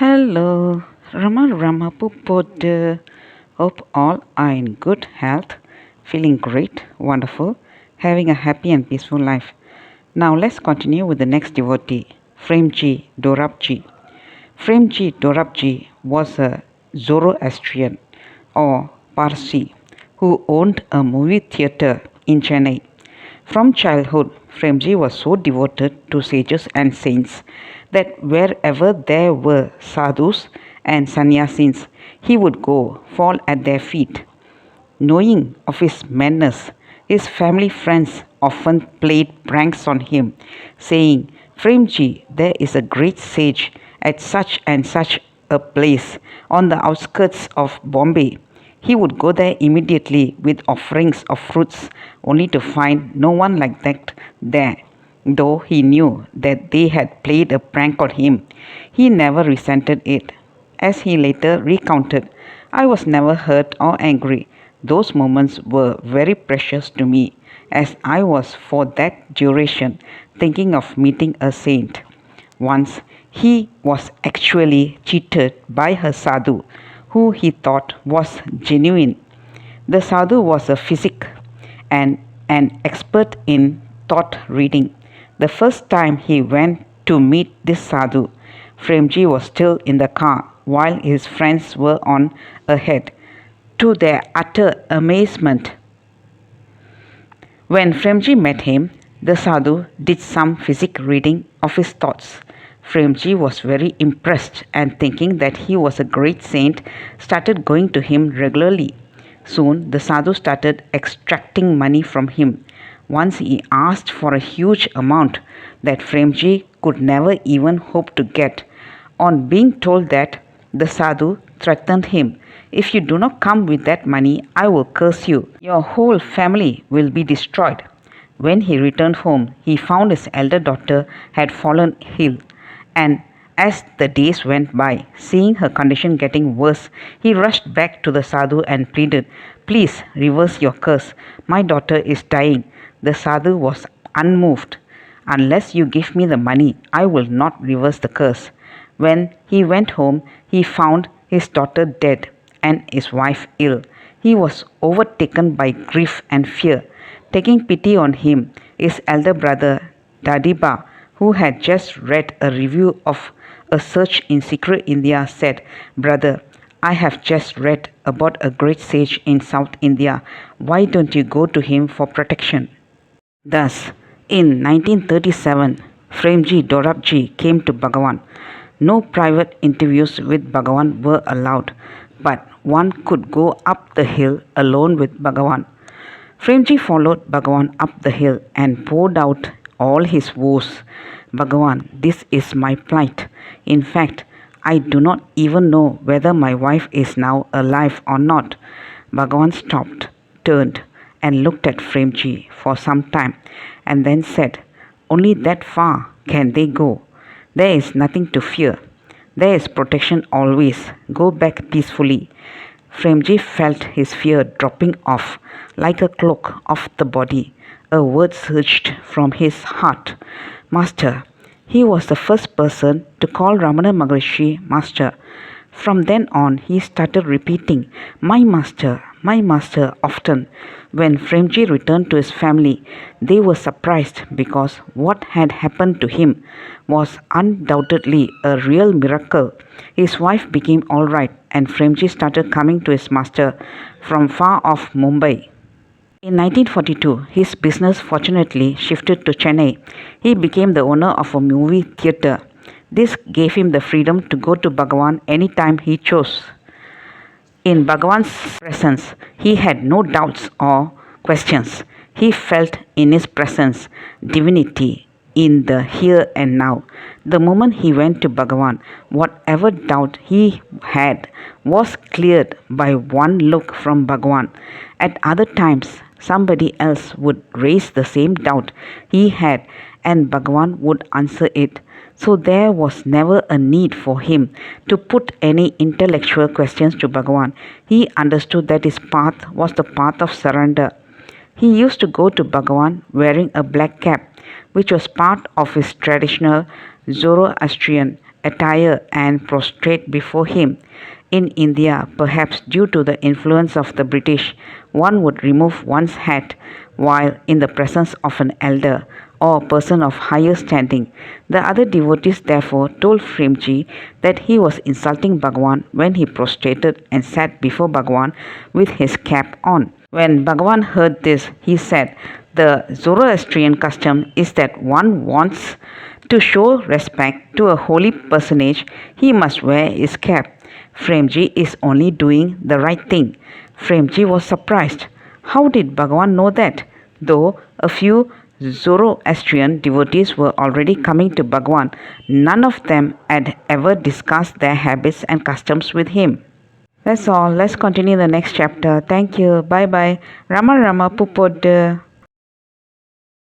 Hello, Rama Pupoda. Hope all are in good health, feeling great, wonderful, having a happy and peaceful life. Now let's continue with the next devotee, Fremji Dorabji. Fremji Dorabji was a Zoroastrian or Parsi who owned a movie theatre in Chennai. From childhood, Fremji was so devoted to sages and saints that wherever there were sadhus and sannyasins, he would go fall at their feet. Knowing of his madness, his family friends often played pranks on him, saying, Fremji, there is a great sage at such and such a place on the outskirts of Bombay. He would go there immediately with offerings of fruits, only to find no one like that there. Though he knew that they had played a prank on him, he never resented it. As he later recounted, I was never hurt or angry. Those moments were very precious to me, as I was for that duration thinking of meeting a saint. Once he was actually cheated by a sadhu who he thought was genuine. The sadhu was a physic and an expert in thought reading. The first time he went to meet this sadhu, Fremji was still in the car while his friends were on ahead. To their utter amazement, when Fremji met him, the sadhu did some physic reading of his thoughts. Fremji was very impressed and thinking that he was a great saint, started going to him regularly. Soon the sadhu started extracting money from him. Once he asked for a huge amount that Fremji could never even hope to get. On being told that, the sadhu threatened him, if you do not come with that money, I will curse you. Your whole family will be destroyed. When he returned home, he found his elder daughter had fallen ill, and as the days went by, seeing her condition getting worse, he rushed back to the sadhu and pleaded, please reverse your curse. My daughter is dying. The sadhu was unmoved. Unless you give me the money, I will not reverse the curse. When he went home, he found his daughter dead and his wife ill. He was overtaken by grief and fear. Taking pity on him, his elder brother Dadiba, who had just read a review of a search in secret India, said, Brother, I have just read about a great sage in South India. Why don't you go to him for protection? Thus, in 1937, Fremji Dorabji came to Bhagavan. No private interviews with Bhagavan were allowed, but one could go up the hill alone with Bhagavan. Fremji followed Bhagavan up the hill and poured out all his woes. Bhagavan, this is my plight. In fact, I do not even know whether my wife is now alive or not. Bhagavan stopped, turned, and looked at Fremji for some time, and then said, only that far can they go. There is nothing to fear. There is protection always. Go back peacefully. Fremji felt his fear dropping off like a cloak off the body. A word surged from his heart. Master. He was the first person to call Ramana Maharishi Master. From then on, he started repeating, my master often. When Fremji returned to his family, they were surprised because what had happened to him was undoubtedly a real miracle. His wife became all right and Fremji started coming to his master from far off Mumbai. In 1942, his business fortunately shifted to Chennai. He became the owner of a movie theatre. This gave him the freedom to go to Bhagavan anytime he chose. In Bhagavan's presence, he had no doubts or questions. He felt in his presence divinity in the here and now. The moment he went to Bhagavan, whatever doubt he had was cleared by one look from Bhagavan. At other times, somebody else would raise the same doubt he had and Bhagavan would answer it. So there was never a need for him to put any intellectual questions to Bhagavan. He understood that his path was the path of surrender. He used to go to Bhagavan wearing a black cap, which was part of his traditional Zoroastrian attire and prostrate before him. In India, perhaps due to the influence of the British, one would remove one's hat while in the presence of an elder or person of higher standing. The other devotees therefore told Fremji that he was insulting Bhagwan when he prostrated and sat before Bhagwan with his cap on. When Bhagwan heard this, he said, "The Zoroastrian custom is that one wants to show respect to a holy personage, he must wear his cap. Fremji is only doing the right thing." Fremji was surprised. How did Bhagwan know that? Though a few Zoroastrian devotees were already coming to Bhagwan, none of them had ever discussed their habits and customs with him. That's all. Let's continue the next chapter. Thank you. Bye bye. Rama Rama Pupodu.